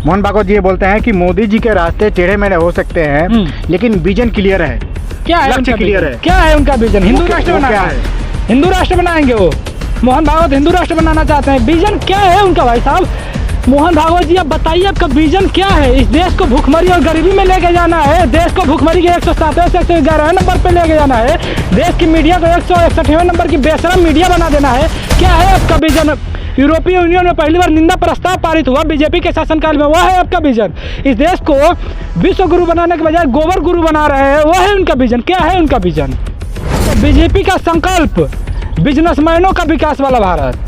मोहन भागवत जी ये बोलते हैं कि मोदी जी के रास्ते टेढ़े मेढ़े हो सकते हैं, लेकिन विजन क्लियर है। क्या है लक्ष्य क्लियर है? क्या है उनका विजन? हिंदू राष्ट्र बनाना क्या है, हिंदू राष्ट्र बनाएंगे वो। मोहन भागवत हिंदू राष्ट्र बनाना चाहते हैं। विजन क्या है उनका भाई साहब? मोहन भागवत जी, आप बताइए आपका विजन क्या है? इस देश को भूखमरी और गरीबी में लेके जाना है, देश को भूखमरी के 107वें से 111वें नंबर पे लेके जाना है, देश की मीडिया को 161वें नंबर की बेशरम मीडिया बना देना है। क्या है आपका विजन? यूरोपीय यूनियन में पहली बार निंदा प्रस्ताव पारित हुआ बीजेपी के शासनकाल में, वह है आपका विजन। इस देश को विश्व गुरु बनाने के बजाय गोबर गुरु बना रहे हैं, वह है उनका विजन। क्या है उनका विजन? बीजेपी का संकल्प बिजनेसमैनों का विकास वाला भारत,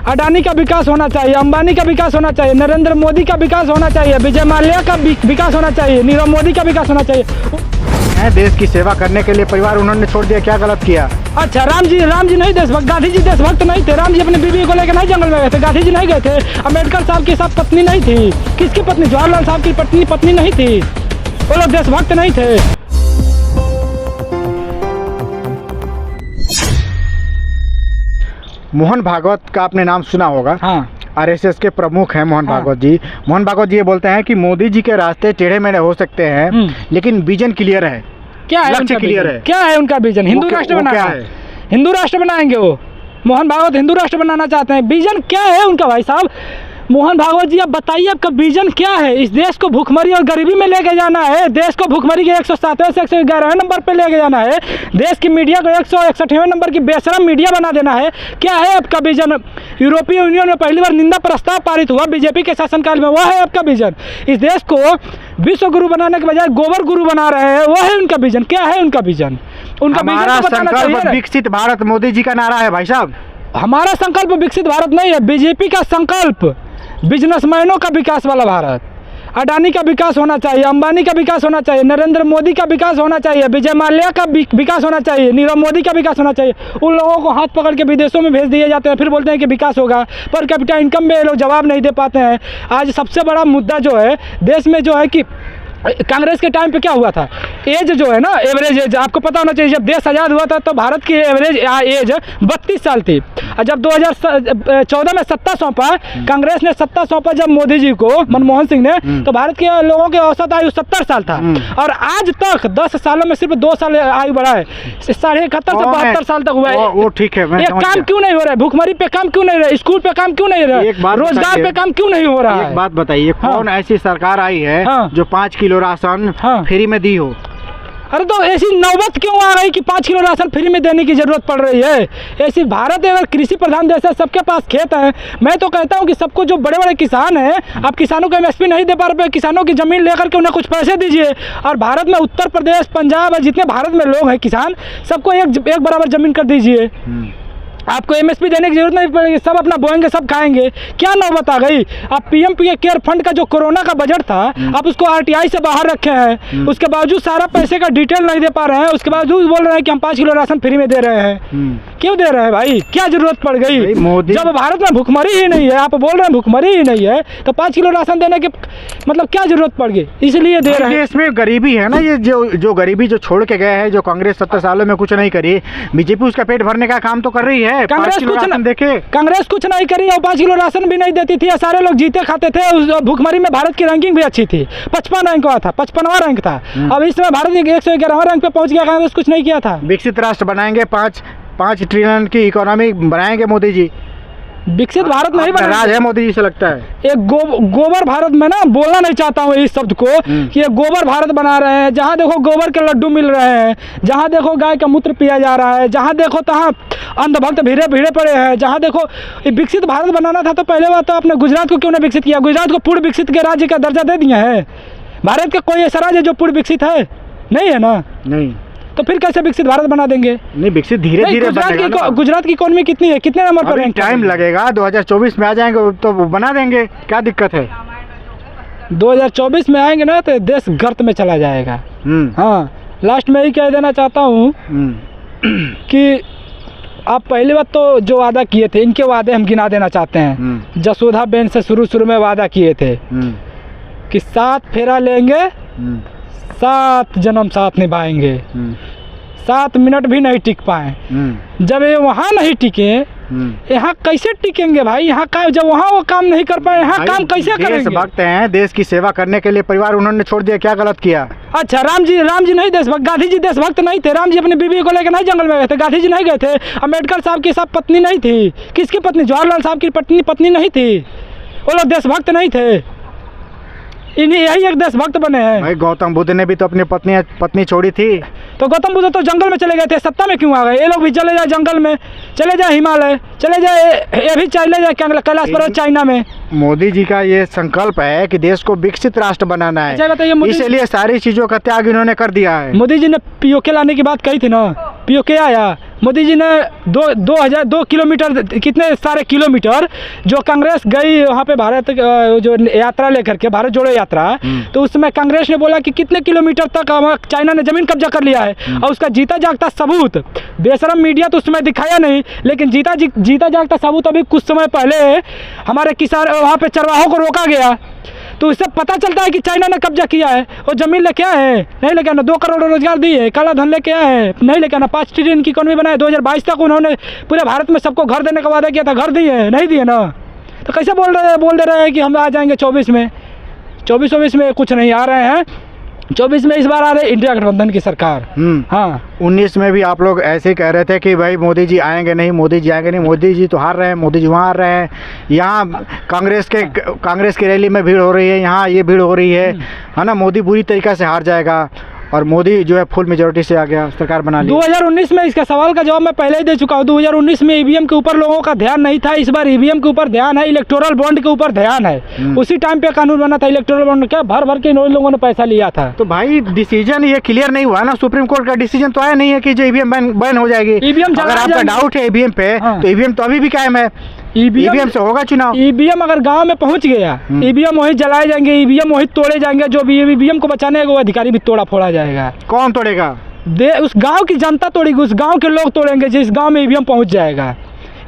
अडानी का विकास होना चाहिए, अंबानी का विकास होना चाहिए, नरेंद्र मोदी का विकास होना चाहिए, विजय माल्या का विकास होना चाहिए, नीरव मोदी का विकास होना चाहिए। देश की सेवा करने के लिए परिवार उन्होंने छोड़ दिया, क्या गलत किया? अच्छा, राम जी नहीं देशभक्त, गांधी जी देशभक्त नहीं थे। राम जी अपनी बीवी को लेकर नहीं जंगल में गए थे, गांधी जी नहीं गए थे। अम्बेडकर साहब की साहब पत्नी नहीं थी, किसकी पत्नी? जवाहरलाल साहब की पत्नी नहीं थी, वो लोग देशभक्त नहीं थे। मोहन भागवत का आपने नाम सुना होगा। हाँ, आरएसएस के प्रमुख हैं मोहन भागवत जी। मोहन भागवत जी ये बोलते हैं कि मोदी जी के रास्ते टेढ़े मेढ़े हो सकते हैं, लेकिन विजन क्लियर है। क्या है लक्ष्य क्लियर है? क्या है उनका विजन? हिंदू राष्ट्र बनाना है, हिंदू राष्ट्र बनाएंगे वो। मोहन भागवत हिंदू राष्ट्र बनाना चाहते हैं। विजन क्या है उनका भाई साहब? मोहन भागवत जी, आप बताइए आपका विजन क्या है? इस देश को भूखमरी और गरीबी में लेके जाना है, देश को भूखमरी के 107वें से 111वें नंबर पे लेके जाना है, देश की मीडिया को 161वें नंबर की बेशरम मीडिया बना देना है। क्या है आपका विजन? यूरोपीय यूनियन में पहली बार निंदा प्रस्ताव पारित हुआ बीजेपी के शासनकाल में, वह है आपका विजन। इस देश को विश्व गुरु बनाने के बजाय गोबर गुरु बना रहे हैं, वह है उनका विजन। क्या है उनका विजन? उनका हमारा संकल्प विकसित भारत मोदी जी का नारा है भाई साहब। हमारा संकल्प विकसित भारत नहीं है, बीजेपी का संकल्प बिजनेसमैनों का विकास वाला भारत, अडानी का विकास होना चाहिए, अंबानी का विकास होना चाहिए, नरेंद्र मोदी का विकास होना चाहिए, विजय माल्या का विकास होना चाहिए, नीरव मोदी का विकास होना चाहिए। उन लोगों को हाथ पकड़ के विदेशों में भेज दिए जाते हैं, फिर बोलते हैं कि विकास होगा। पर कैपिटा इनकम में ये लोग जवाब नहीं दे पाते हैं। आज सबसे बड़ा मुद्दा जो है देश में जो है कि कांग्रेस के टाइम पे क्या हुआ था, एज जो है ना, एवरेज एज आपको पता होना चाहिए। जब देश आज़ाद हुआ था तो भारत की एवरेज एज 32 साल थी। और जब 2014 में सत्ता सौंपा, कांग्रेस ने सत्ता सौंपा जब मोदी जी को, मनमोहन सिंह ने, तो भारत के लोगों की औसत आयु 70 साल था। और आज तक 10 सालों में सिर्फ 2 साल आयु बढ़ा है, 71 से 72 साल तक हुआ है। वो ठीक है, ये काम क्यों नहीं हो रहा है? भूखमरी पे काम क्यों नहीं रहा है? स्कूल पे काम क्यों नहीं हो रहा है? रोजगार पे काम क्यों नहीं हो रहा है? एक बात बताइए, कौन ऐसी सरकार आई है जो 5 किलो राशन फ्री में दी हो? अरे तो ऐसी नौबत क्यों आ रही कि 5 किलो राशन फ्री में देने की जरूरत पड़ रही है? ऐसी भारत अगर कृषि प्रधान देश है, सबके पास खेत है। मैं तो कहता हूँ कि सबको, जो बड़े बड़े किसान हैं, आप किसानों को एमएसपी नहीं दे पा रहे, किसानों की जमीन लेकर के उन्हें कुछ पैसे दीजिए। और भारत में उत्तर प्रदेश, पंजाब, जितने भारत में लोग हैं किसान, सबको एक बराबर जमीन कर दीजिए। आपको एमएसपी देने की जरूरत नहीं पड़ेगी, सब अपना बोएंगे, सब खाएंगे। क्या नौबत आ गई? आप पीएम केयर फंड का जो कोरोना का बजट था, आप उसको आरटीआई से बाहर रखे हैं, उसके बावजूद सारा पैसे का डिटेल नहीं दे पा रहे हैं, उसके बावजूद बोल रहे हैं कि हम 5 किलो राशन फ्री में दे रहे हैं। क्यों दे रहे हैं भाई? क्या जरूरत पड़ गई? जब भारत में भूखमरी ही नहीं है, आप बोल रहे हैं भूखमरी ही नहीं है, तो 5 किलो राशन देने के मतलब क्या जरूरत पड़ गई? इसलिए दे रहे हैं। इसमें गरीबी है ना, ये जो गरीबी जो छोड़ के गए हैं, जो कांग्रेस 70 सालों में कुछ नहीं करी, बीजेपी उसका पेट भरने का काम तो कर रही है। कांग्रेस कुछ नहीं करी और 5 किलो राशन भी नहीं देती थी, सारे लोग जीते खाते थे। उस भूखमरी में भारत की रैंकिंग भी अच्छी थी, 55 रैंक हुआ था, 55वां रैंक था। अब इस समय भारत 111वां रैंक पे पहुंच गया। कांग्रेस कुछ नहीं किया था। विकसित राष्ट्र बनाएंगे, 5 ट्रिलियन की इकोनॉमी बनाएंगे मोदी जी। विकसित भारत नहीं बना राज है मोदी जी से लगता है। एक गोबर भारत में ना बोलना नहीं चाहता हूँ इस शब्द को, कि ये गोबर भारत बना रहे हैं। जहाँ देखो गोबर के लड्डू मिल रहे हैं, जहाँ देखो गाय का मूत्र पिया जा रहा है, जहाँ देखो तहाँ अंधभक्त भीड़े पड़े हैं। जहाँ देखो विकसित भारत बनाना था तो पहले बात तो आपने गुजरात को क्यों नहीं विकसित किया? गुजरात को पूर्ण विकसित के राज्य का दर्जा दे दिया है। भारत का कोई ऐसा राज्य जो पूर्ण विकसित है? नहीं है ना। नहीं, तो फिर कैसे विकसित भारत बना देंगे? नहीं, विकसित धीरे धीरे। गुजरात की इकोनॉमी कितनी है, कितने नंबर पर? टाइम लगेगा, 2024 में आ जाएंगे तो बना देंगे, क्या दिक्कत है? 2024 में आएंगे ना तो देश गर्त में चला जाएगा। हाँ, लास्ट में ही कह देना चाहता हूँ कि आप पहली बात तो जो वादा किए थे, इनके वादे हम गिना देना चाहते हैं। जसोदा बेन से शुरू में वादा किए थे कि 7 फेरा लेंगे, 7 जन्म साथ निभाएंगे, 7 मिनट भी नहीं टिक पाए। जब ये वहाँ नहीं टिके यहाँ कैसे टिकेंगे भाई? यहाँ का जब वहाँ वो काम नहीं कर पाए, यहाँ काम कैसे करेंगे? देशभक्त हैं, देश की सेवा करने के लिए परिवार उन्होंने छोड़ दिया, क्या गलत किया? अच्छा, राम जी नहीं देशभक्त, गांधी जी देशभक्त नहीं थे? राम जी अपनी बीवी को लेकर नहीं जंगल में गए थे? गांधी जी नहीं गए थे? अम्बेडकर साहब की सब पत्नी नहीं थी? किसकी पत्नी? जवाहरलाल साहब की पत्नी नहीं थी? वो लोग देशभक्त नहीं थे? इन्हीं यही एक देशभक्त बने हैं भाई। गौतम बुद्ध ने भी तो अपनी पत्नी छोड़ी थी। तो गौतम बुद्ध तो जंगल में चले गए थे, सत्ता में क्यों आ गए? ये लोग भी चले जाए जंगल में, चले जाए हिमालय, चले जाए, ये भी चले जाए कैलाश पर्वत चाइना में। मोदी जी का ये संकल्प है कि देश को विकसित राष्ट्र बनाना है, बताइए, इसलिए सारी चीजों का त्याग इन्होंने कर दिया है। मोदी जी ने पीओके लाने की बात कही थी ना, पीओके आया। मोदी जी ने 2 किलोमीटर, कितने सारे किलोमीटर जो कांग्रेस गई वहाँ पे भारत जो यात्रा लेकर के, भारत जोड़ो यात्रा, तो उसमें कांग्रेस ने बोला कि कितने किलोमीटर तक चाइना ने जमीन कब्जा कर लिया है, और उसका जीता जागता सबूत बेशरम मीडिया तो उसमें दिखाया नहीं, लेकिन जीता जागता सबूत अभी कुछ समय पहले हमारे किसान वहाँ पे चरवाहों को रोका गया, तो इससे पता चलता है कि चाइना ने कब्जा किया है। और ज़मीन लेके आए हैं, नहीं लेके आना, 2 करोड़ रोजगार दिए, काला धन लेके आए हैं, नहीं लेके आना, 5 ट्रिलियन की इकोनॉमी बनाए, 2022 तक उन्होंने पूरे भारत में सबको घर देने का वादा किया था, घर दिए नहीं दिए ना? तो कैसे बोल दे रहे हैं कि हम आ जाएंगे 24 में? 24 में कुछ नहीं आ रहे हैं, 24 में इस बार आ रहे इंडिया गठबंधन की सरकार। हाँ, 19 में भी आप लोग ऐसे ही कह रहे थे कि भाई मोदी जी आएंगे नहीं, मोदी जी आएंगे नहीं, मोदी जी तो हार रहे हैं, मोदी जी वहाँ हार रहे हैं, यहाँ कांग्रेस की रैली में भीड़ हो रही है, यहाँ ये भीड़ हो रही है ना? मोदी बुरी तरीक़े से हार जाएगा और मोदी जो है फुल मेजोरिटी से आ गया, सरकार बना ली। 2019 में इसका सवाल का जवाब मैं पहले ही दे चुका हूँ। 2019 में ईवीएम के ऊपर लोगों का ध्यान नहीं था, इस बार ईवीएम के ऊपर ध्यान है, इलेक्टोरल बॉन्ड के ऊपर ध्यान है। उसी टाइम पे कानून बना था इलेक्टोरल बॉन्ड, क्या भर के इन लोगों ने पैसा लिया था। तो भाई डिसीजन ये क्लियर नहीं हुआ ना, सुप्रीम कोर्ट का डिसीजन तो आया नहीं है कि जो ईवीएम बैन हो जाएगी। ईवीएम अगर आपका डाउट है ईवीएम पे, तो ईवीएम तो अभी भी कायम है, ईवीएम से होगा चुनाव। ईवीएम अगर गांव में पहुंच गया, ईवीएम वही जलाए जाएंगे, ईवीएम वही तोड़े जाएंगे, जो भी ईवीएम को बचाने वो अधिकारी भी तोड़ा फोड़ा जाएगा। कौन तोड़ेगा? उस गांव की जनता तोड़ेगी, उस गांव के लोग तोड़ेंगे जिस गांव में ईवीएम पहुंच जाएगा।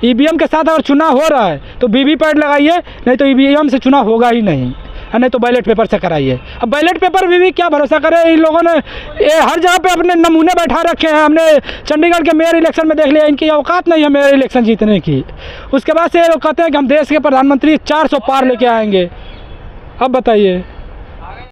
ईवीएम के साथ अगर चुनाव हो रहा है तो वीवीपैट लगाइए, नहीं तो ईवीएम से चुनाव होगा ही नहीं, नहीं तो बैलेट पेपर से कराइए। अब बैलेट पेपर भी क्या भरोसा करे, इन लोगों ने हर जगह पे अपने नमूने बैठा रखे हैं। हमने चंडीगढ़ के मेयर इलेक्शन में देख लिया, इनकी औकात नहीं है मेयर इलेक्शन जीतने की। उसके बाद से ये लोग कहते हैं कि हम देश के प्रधानमंत्री 400 पार लेके आएंगे। अब बताइए।